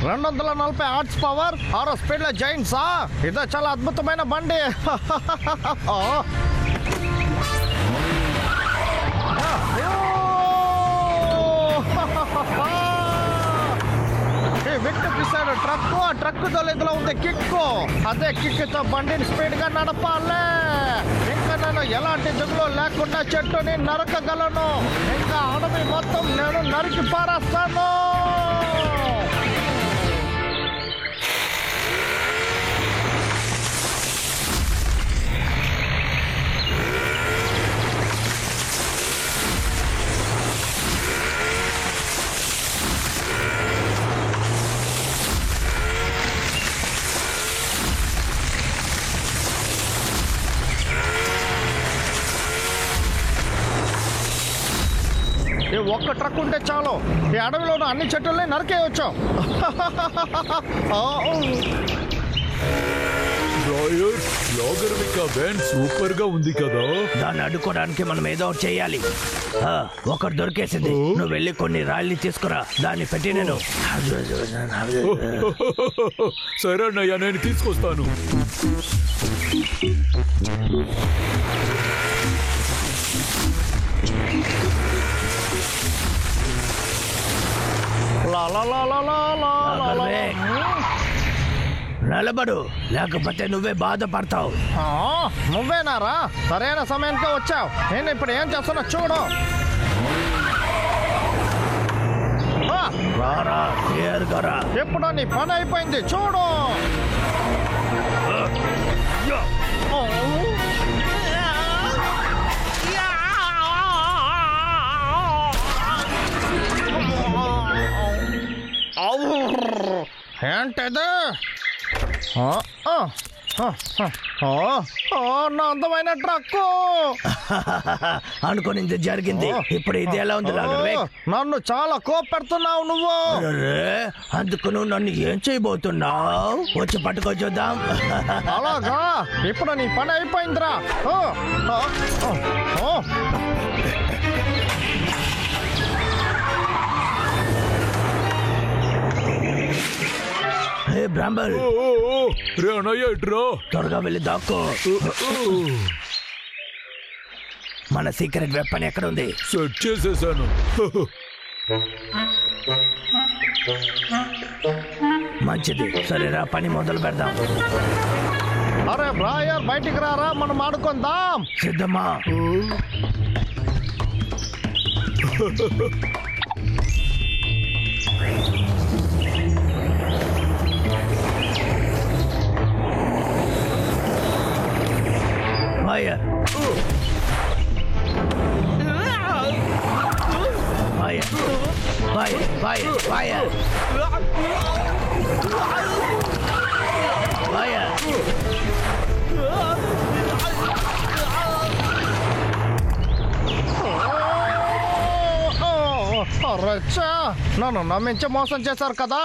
240 horse power 6 స్పీడ్ల జైంట్సా? ఇదో చాలా అద్భుతమైన బండి. విక్టిపిస్తాడు ట్రక్. ఆ ట్రక్ తొలిదిలో ఉంది కిక్కు. అదే కిక్తో బండిని స్పీడ్ గా నడపాలే. ఇంకా నేను ఎలాంటి దిగులు లేకుండా చెట్టుని నరకగలను. ఇంకా అడవి మొత్తం నేను నరికి పారేస్తాను. ఒక్క ట్రక్ ఉంటే చాలు ఈ అడవిలోని అన్ని చెట్టుల్ని నరికేయచ్చు. సూపర్ గా ఉంది కదా. దాన్ని అడ్డుకోవడానికి మనం ఏదో ఒకటి చెయ్యాలి. ఒకటి దొరికేసింది. నువ్వు వెళ్ళి కొన్ని రాళ్ళని తీసుకురా. దాన్ని పెట్టి నేను సరే అన్నయ్య, నేను తీసుకొస్తాను. నిలబడు, లేకపోతే నువ్వే బాధపడతావు. నువ్వేనారా? సరైన సమయానికి వచ్చావు. నేను ఇప్పుడు ఏం చేస్తున్నా చూడు. ఎప్పుడో నీ పని అయిపోయింది చూడు. ఏంటది? నా అందమైన ట్రక్కు అనుకునింది జరిగింది. ఇప్పుడు ఇది ఎలా ఉంది? నన్ను చాలా కోపెడుతున్నావు నువ్వు. అందుకు నువ్వు నన్ను ఏం చేయబోతున్నావు? వచ్చి పట్టుకో చూద్దాం. అలాగా? ఇప్పుడు నీ పని అయిపోయిందిరా. బ్రాంబల్, త్వరగా వెళ్ళి దాక్కో. మన సీక్రెట్ వెపన్ ఎక్కడ ఉంది? సెట్ చేసేసాను. మంచిది, సరేరా, పని మొదలు పెడదాం. అరే బ్రాయర్, బయటికి రారా, మనం ఆడుకుందాం. సిద్ధమా? Fire! Fire! Fire! Fire! Fire! Fire! నన్ను నమ్మించి మోసం చేశారు కదా.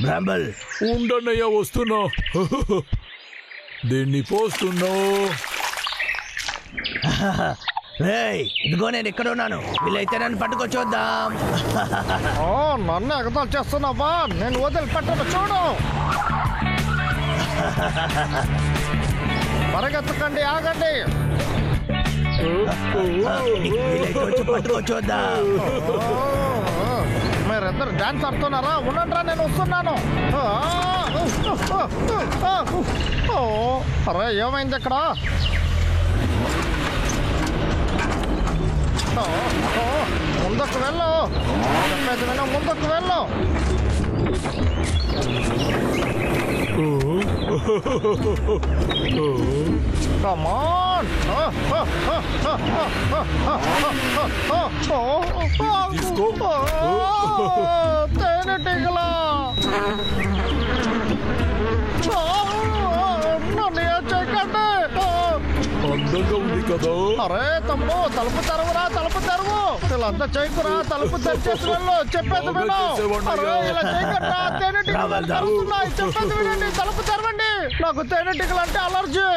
బ్రాంబల్, ఉండన్నయ్య, వస్తున్నా. దీన్ని పోస్తున్నావు. ఇదిగో నేను ఇక్కడ ఉన్నాను. వీళ్ళైతే నన్ను పట్టుకొచ్చొద్దాం. నన్ను ఎగతాలు చేస్తున్నావా? నేను వదిలిపెట్టను చూడు. పరిగెత్తకండి, ఆగండి. వీళ్ళైతే వచ్చి పట్టుకొచ్చొద్దాం. మీరిద్దరు డాన్స్ ఆడుతున్నారా? ఉండండిరా, నేను వస్తున్నాను. అరే ఏమైంది ఇక్కడ? ముందుకు వెళ్ళు, చెప్పేది విను, ముందుకు వెళ్ళు. Come on! తేనెటీగలా నన్ను ఏం చేయకండి. అందంగా ఉంది కదా. అరే తమ్ముడు, తలుపు తెరవురా, తలుపు తెరవు. వీళ్ళంతా చేయకురా, తలుపు తెరిచేసి వెళ్ళు, చెప్పేది విను. ఇలా చేయకరా, తేనెటీగలు కలుస్తున్నాయి, చెప్పేది వినండి, తలుపు తెరవండి. నాకు తేనెటీగలు అంటే అలర్జీ.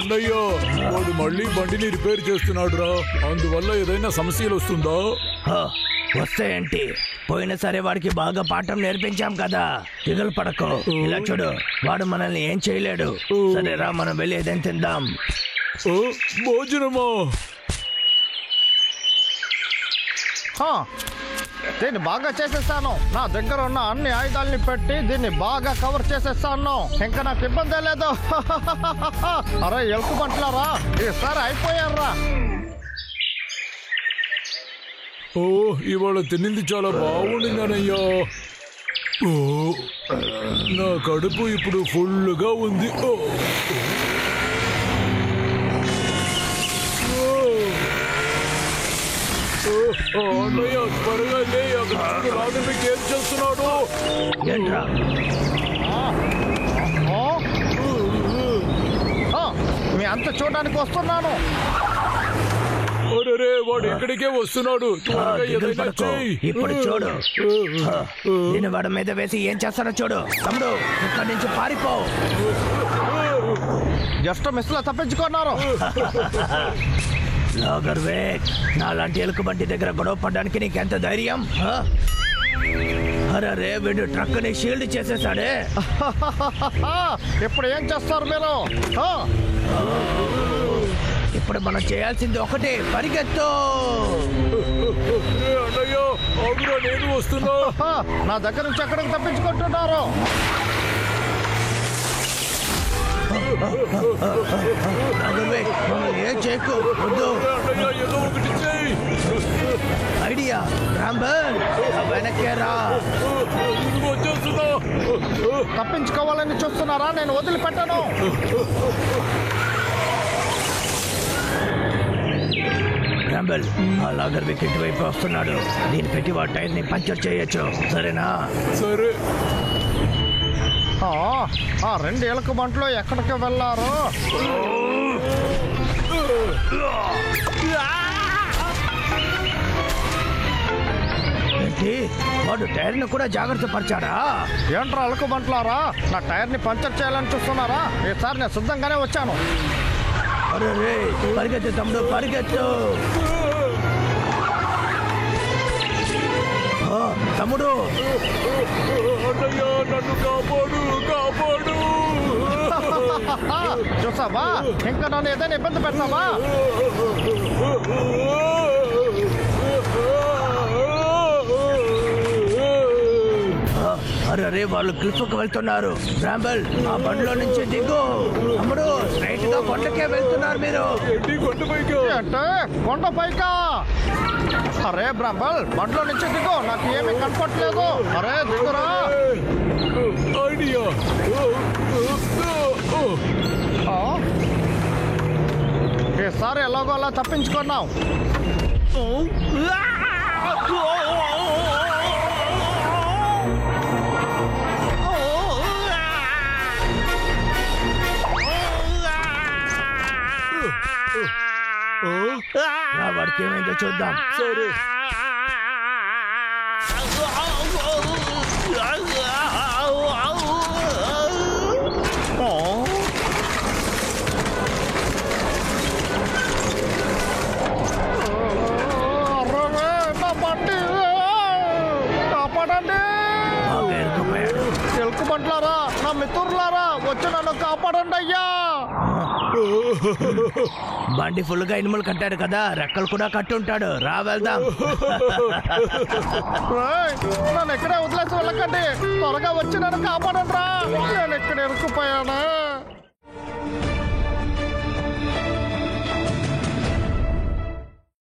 అన్నయ్య వాడు మళ్ళీ బండిని రిపేర్ చేస్తున్నాడు రా. అందువల్ల ఏదైనా సమస్యలు వస్తుందా? హ, వస్తాయేంటి? పోయినసారి వాడికి బాగా పాఠం నేర్పించాం కదా. దిగులు పడకు. ఇలా చూడు, వాడు మనల్ని ఏం చేయలేడు. సరేరా, మనం వెళ్ళి ఏదైనా తిందాం. ఓ, భోజనమా? దీన్ని బాగా చేసేస్తాను. నా దగ్గర ఉన్న అన్ని ఆయుధాలని పెట్టి దీన్ని బాగా కవర్ చేసేస్తాను. ఇంకా నాకు ఇబ్బంది లేదు. అరే ఎలుకబంట్లారా, ఈసారి అయిపోయారా? ఓ, ఇవాళ తినింది చాలా బాగుండిందనయ్యా. ఓ, నా కడుపు ఇప్పుడు ఫుల్గా ఉంది. ఓ, అన్నయ్య త్వరగా లే, అక్కడ రాజు మీకు ఏం చేస్తున్నాడు? ఏంట్రా? మీ అంత చూడడానికి వస్తున్నాను. అరే, వాడు ఇక్కడికే వస్తున్నాడు. త్వరగా దిగులు ఏదైనా పడకు. చెయ్యి. ఇప్పుడు చూడు, నేను వాడి మీద వేసి ఏం చేస్తానో చూడు. తమ్ముడు, ఇక్కడి నుంచి పారిపో. జస్ట్ మిస్ లో తప్పించుకున్నారు. లాగర్వేక్, నాలాంటి ఎలుకబంటి దగ్గర గొడవ పడడానికి నీకెంత ధైర్యం? అరే, వీడు ట్రక్ ని షీల్డ్ చేసేసాడే. ఇప్పుడు ఏం చేస్తారు మీరు? ఇప్పుడు మనం చేయాల్సింది ఒకటే, పరిగెత్తు. అన్నయ్య ఆగురా, నేను వస్తున్నా. నా దగ్గర నుంచి ఎక్కడికి తప్పించుకుంటున్నారు? లాగర్వేక్, మమ్మల్ని ఏం చేయకు. వద్దు. అన్నయ్య ఏదో ఒకటి చెయ్యి. ఐడియా, రాంబల్, వెనక్కేరా. వచ్చేస్తున్నా. తప్పించుకోవాలని చూస్తున్నారా? నేను వదిలిపెట్టాను. రాంబల్, ఆ లాగర్వేక్ ఇంటి వైపు వస్తున్నాడు. దీన్ని పెట్టి వాడి టైర్ ని పంచర్ చేయొచ్చు. సరేనా? సరే. ఆ రెండు ఎలుక బంట్లో ఎక్కడికి వెళ్ళారు? ఏంటి, వాడు టైర్ ని కూడా జాగ్రత్త పరిచాడా? ఏంట్రా ఎలుక బంట్లారా, నా టైర్ ని పంచర్ చేయాలని చూస్తున్నారా? ఈసారి నేను సిద్ధంగానే వచ్చాను. అరే, పరిగెత్తు తమ్ముడు, పరిగెత్తు. తమ్ముడు, అన్నయ్య నన్ను కాపాడు, కాపాడు. చూసావా, ఇంకా నన్ను ఏదైనా ఇబ్బంది పెడతావా? అరే, వాళ్ళు క్లిఫ్కి వెళ్తున్నారు. రాంబల్, ఆ బండిలో నుంచి దిగు. తమ్ముడు, స్ట్రైట్ గా కొండకే వెళ్తున్నారు మీరు. అంటే కొండ పైకా? అరే బ్రాంబల్, బండ్లో నుంచి దిగు, నాకు ఏమీ కనపట్లేదు. అరే దిగురా. ఐడియా. ఈసారి ఎలాగో అలా తప్పించుకున్నావు. వాడికి ఏమైందో చూద్దాం. సరే. కాపాడండి. ఎలుక బంట్లారా, నా మిత్రులారా, వచ్చి నన్ను కాపాడండి అయ్యా. బండి ఫుల్ గా ఇనుములు కట్టాడు కదా, రెక్కలు కూడా కట్టుంటాడు. రా వెళ్దాం. నన్ను ఎక్కడే వదిలేసి వెళ్ళకండి, త్వరగా వచ్చి నన్ను కాపాడండి రా. నేను ఎక్కడ ఇరుక్కుపోయానా?